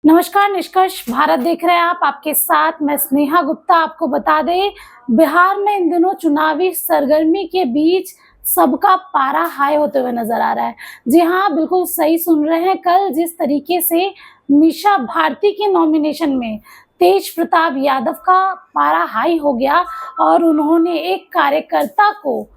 नमस्कार, निष्कर्ष भारत देख रहे हैं आप। आपके साथ मैं स्नेहा गुप्ता। आपको बता दें, बिहार में इन दिनों चुनावी सरगर्मी के बीच सबका पारा हाई होते हुए नजर आ रहा है। जी हाँ, बिल्कुल सही सुन रहे हैं। कल जिस तरीके से मीसा भारती के नॉमिनेशन में तेज प्रताप यादव का पारा हाई हो गया और उन्होंने एक कार्यकर्ता को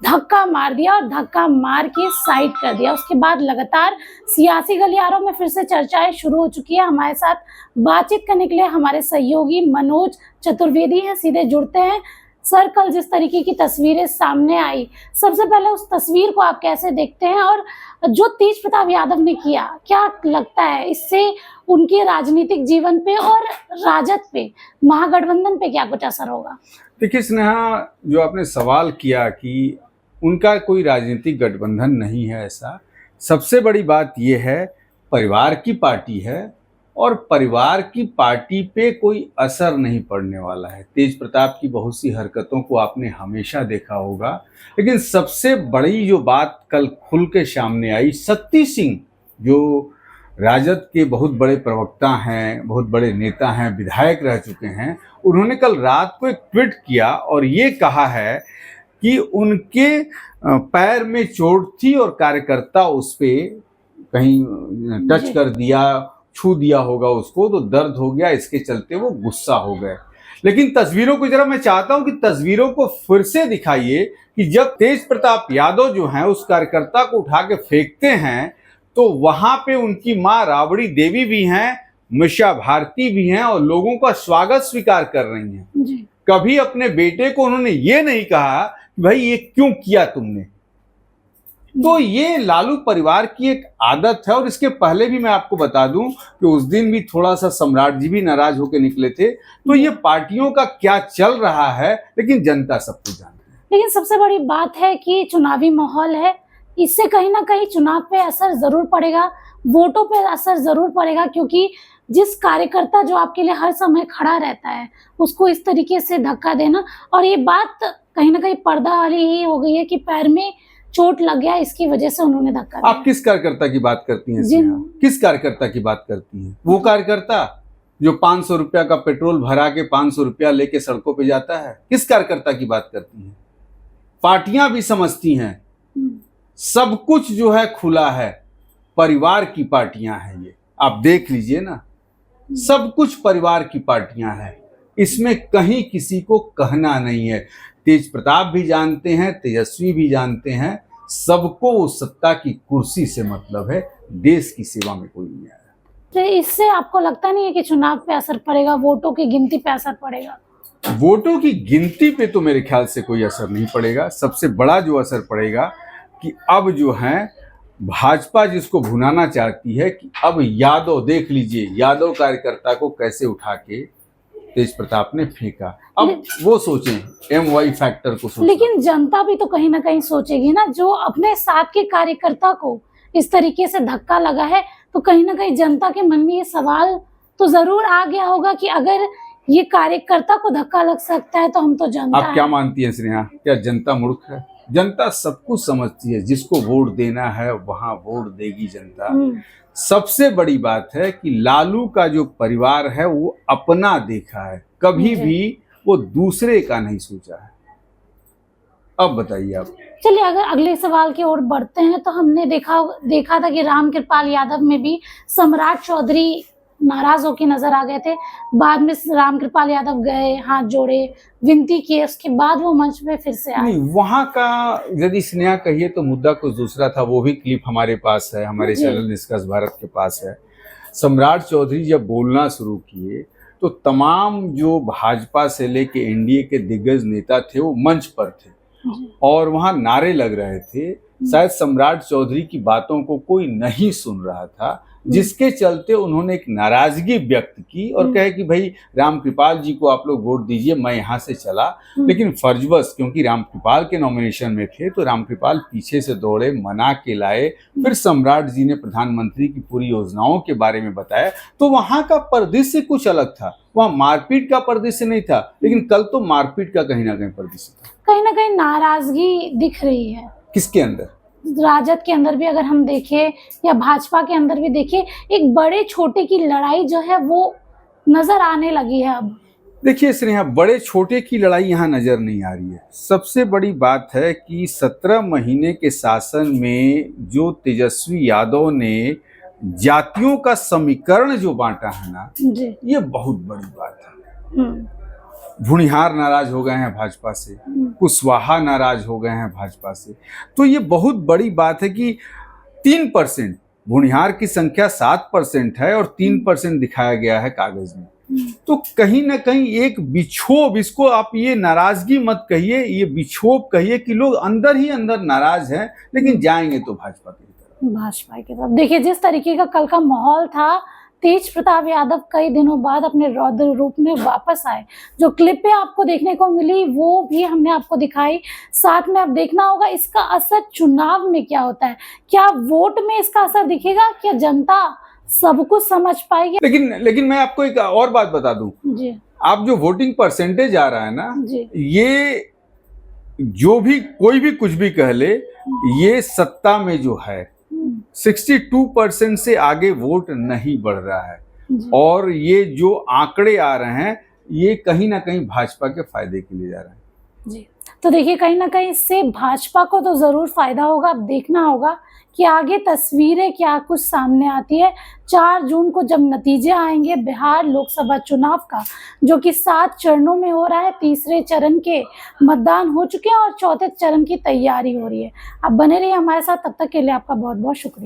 धक्का मार दिया और धक्का मार के साइड कर दिया। उसके बाद लगातार सियासी गलियारों में फिर से चर्चाएं शुरू हो चुकी है। हमारे साथ बातचीत करने के लिए हमारे सहयोगी मनोज चतुर्वेदी हैं, सीधे जुड़ते हैं। सर, कल जिस तरीके की तस्वीरें सामने आई, सबसे पहले उस तस्वीर को आप कैसे देखते हैं और जो तेज प्रताप यादव ने किया, क्या लगता है इससे उनके राजनीतिक जीवन पे और राजद पे, महागठबंधन पे क्या कुछ असर होगा? देखिए स्नेहा, जो आपने सवाल किया कि उनका कोई राजनीतिक गठबंधन नहीं है, ऐसा सबसे बड़ी बात यह है, परिवार की पार्टी है और परिवार की पार्टी पे कोई असर नहीं पड़ने वाला है। तेज प्रताप की बहुत सी हरकतों को आपने हमेशा देखा होगा, लेकिन सबसे बड़ी जो बात कल खुल के सामने आई, शक्ति सिंह जो राजद के बहुत बड़े प्रवक्ता हैं, बहुत बड़े नेता हैं, विधायक रह चुके हैं, उन्होंने कल रात को एक ट्वीट किया और ये कहा है कि उनके पैर में चोट थी और कार्यकर्ता उस पे कहीं टच कर दिया, छू दिया होगा उसको, तो दर्द हो गया, इसके चलते वो गुस्सा हो गए। लेकिन तस्वीरों को जरा मैं चाहता हूं कि तस्वीरों को फिर से दिखाइए कि जब तेज प्रताप यादव जो हैं उस कार्यकर्ता को उठा के फेंकते हैं तो वहां पे उनकी मां राबड़ी देवी भी हैं, मीसा भारती भी हैं और लोगों का स्वागत स्वीकार कर रही हैं जी। कभी अपने बेटे को उन्होंने ये नहीं कहा कि भाई ये क्यों किया तुमने। तो ये लालू परिवार की एक आदत है। और इसके पहले भी मैं आपको बता दूं कि उस दिन भी थोड़ा सा सम्राट जी भी नाराज होकर निकले थे। तो ये पार्टियों का क्या चल रहा है, लेकिन जनता सब कुछ जानती है। लेकिन सबसे बड़ी बात है कि चुनावी माहौल है, इससे कहीं ना कहीं चुनाव पे असर जरूर पड़ेगा, वोटों पे असर जरूर पड़ेगा, क्योंकि जिस कार्यकर्ता जो आपके लिए हर समय खड़ा रहता है उसको इस तरीके से धक्का देना, और ये बात कहीं ना कहीं पर्दा वाली ही हो गई है कि पैर में चोट लग गया, इसकी वजह से उन्होंने धक्का दिया। आप किस कार्यकर्ता की बात करती हैं? किस कार्यकर्ता की बात करती हैं? वो कार्यकर्ता जो 500 रुपया का पेट्रोल भरा के 500 रुपया लेके सड़कों पे जाता है, किस कार्यकर्ता की बात करती हैं? पार्टियां भी समझती हैं, सब कुछ जो है खुला है, परिवार की पार्टियां हैं ये, आप देख लीजिए ना, सब कुछ परिवार की पार्टियां हैं, इसमें कहीं किसी को कहना नहीं है। तेज प्रताप भी जानते हैं, तेजस्वी भी जानते हैं, सबको उस सत्ता की कुर्सी से मतलब है, देश की सेवा में कोई नहीं आया। तो इससे आपको लगता नहीं है कि चुनाव पे असर पड़ेगा, वोटों की गिनती पे असर पड़ेगा? वोटों की गिनती पे तो मेरे ख्याल से कोई असर नहीं पड़ेगा। सबसे बड़ा जो असर पड़ेगा कि अब जो है भाजपा जिसको भुनाना चाहती है कि अब यादव, देख लीजिए यादव कार्यकर्ता को कैसे उठा के तेज प्रताप ने फेंका, अब वो सोचें, MY फैक्टर को सोचें। लेकिन जनता भी तो कहीं ना कहीं सोचेगी ना, जो अपने साथ के कार्यकर्ता को इस तरीके से धक्का लगा है, तो कहीं ना कहीं जनता के मन में ये सवाल तो जरूर आ गया होगा कि अगर ये कार्यकर्ता को धक्का लग सकता है तो हम तो जनता आप क्या मानती हैं स्नेहा, क्या जनता मूर्ख है? जनता सब कुछ समझती है, जिसको वोट देना है वहां वोट देगी जनता। सबसे बड़ी बात है कि लालू का जो परिवार है वो अपना देखा है, कभी भी वो दूसरे का नहीं सोचा है। अब बताइए आप। चलिए, अगर अगले सवाल की ओर बढ़ते हैं, तो हमने देखा था कि रामकृपाल यादव में भी सम्राट चौधरी नाराज होकर नजर आ गए थे। बाद में रामकृपाल यादव गए, हाथ जोड़े, विनती की, उसके बाद वो मंच पे फिर से आए। नहीं, वहां का यदि स्नेहा कहिए तो मुद्दा कुछ दूसरा था। वो भी क्लिप हमारे पास है, हमारे चैनल निष्कर्ष भारत के पास है। सम्राट चौधरी जब बोलना शुरू किए तो तमाम जो भाजपा से लेके NDA के दिग्गज नेता थे वो मंच पर थे और वहां नारे लग रहे थे। शायद सम्राट चौधरी की बातों को कोई नहीं सुन रहा था, जिसके चलते उन्होंने एक नाराजगी व्यक्त की और कहे कि भाई रामकृपाल जी को आप लोग वोट दीजिए, मैं यहाँ से चला। लेकिन फर्जवश, क्योंकि रामकृपाल के नॉमिनेशन में थे, तो रामकृपाल पीछे से दौड़े, मना के लाए। फिर सम्राट जी ने प्रधानमंत्री की पूरी योजनाओं के बारे में बताया। तो वहां का परिदृश्य कुछ अलग था, वहां मारपीट का परिदृश्य नहीं था। लेकिन कल तो मारपीट का कहीं ना कहीं परिदृश्य था, कहीं ना कहीं नाराजगी दिख रही है। किसके अंदर? राजद के अंदर भी अगर हम देखें या भाजपा के अंदर भी देखें, एक बड़े छोटे की लड़ाई जो है वो नजर आने लगी है अब। देखिए स्नेहा, बड़े छोटे की लड़ाई यहाँ नजर नहीं आ रही है। सबसे बड़ी बात है कि 17 महीने के शासन में जो तेजस्वी यादव ने जातियों का समीकरण जो बांटा है ना, जी। ये बहुत बड़ी बात है। हम्म। भुनिहार नाराज हो गए हैं भाजपा से, कुशवाहा नाराज हो गए हैं भाजपा से। तो ये बहुत बड़ी बात है कि 3%, भुनिहार की संख्या 7% है और 3% दिखाया गया है कागज में। तो कहीं ना कहीं एक बिक्षोभ, इसको आप ये नाराजगी मत कहिए, ये बिक्षोभ कहिए कि लोग अंदर ही अंदर नाराज हैं, लेकिन जाएंगे तो भाजपा की तरफ। भाजपा की तरफ देखिए, जिस तरीके का कल का माहौल था, तेज प्रताप यादव कई दिनों बाद अपने रौद्र रूप में वापस आए। जो क्लिपें आपको देखने को मिली वो भी हमने आपको दिखाई। साथ में अब देखना होगा इसका असर चुनाव में क्या होता है। क्या वोट में इसका असर दिखेगा? क्या जनता सब कुछ समझ पाएगी? लेकिन मैं आपको एक और बात बता दूं। जी। आप जो वोटिंग परसेंटेज आ रहा है ना, जी। ये जो भी कोई भी कुछ भी कह ले, ये सत्ता में जो है 62% से आगे वोट नहीं बढ़ रहा है। और ये जो आंकड़े आ रहे हैं, ये कहीं ना कहीं भाजपा के फायदे के लिए जा रहे हैं। जी। तो देखिए, कहीं ना कहीं इससे भाजपा को तो जरूर फायदा होगा। अब देखना होगा कि आगे तस्वीरें क्या कुछ सामने आती है। 4 जून को जब नतीजे आएंगे बिहार लोकसभा चुनाव का, जो कि 7 चरणों में हो रहा है। तीसरे चरण के मतदान हो चुके हैं और चौथे चरण की तैयारी हो रही है। आप बने रहिए हमारे साथ, तब तक के लिए आपका बहुत बहुत शुक्रिया।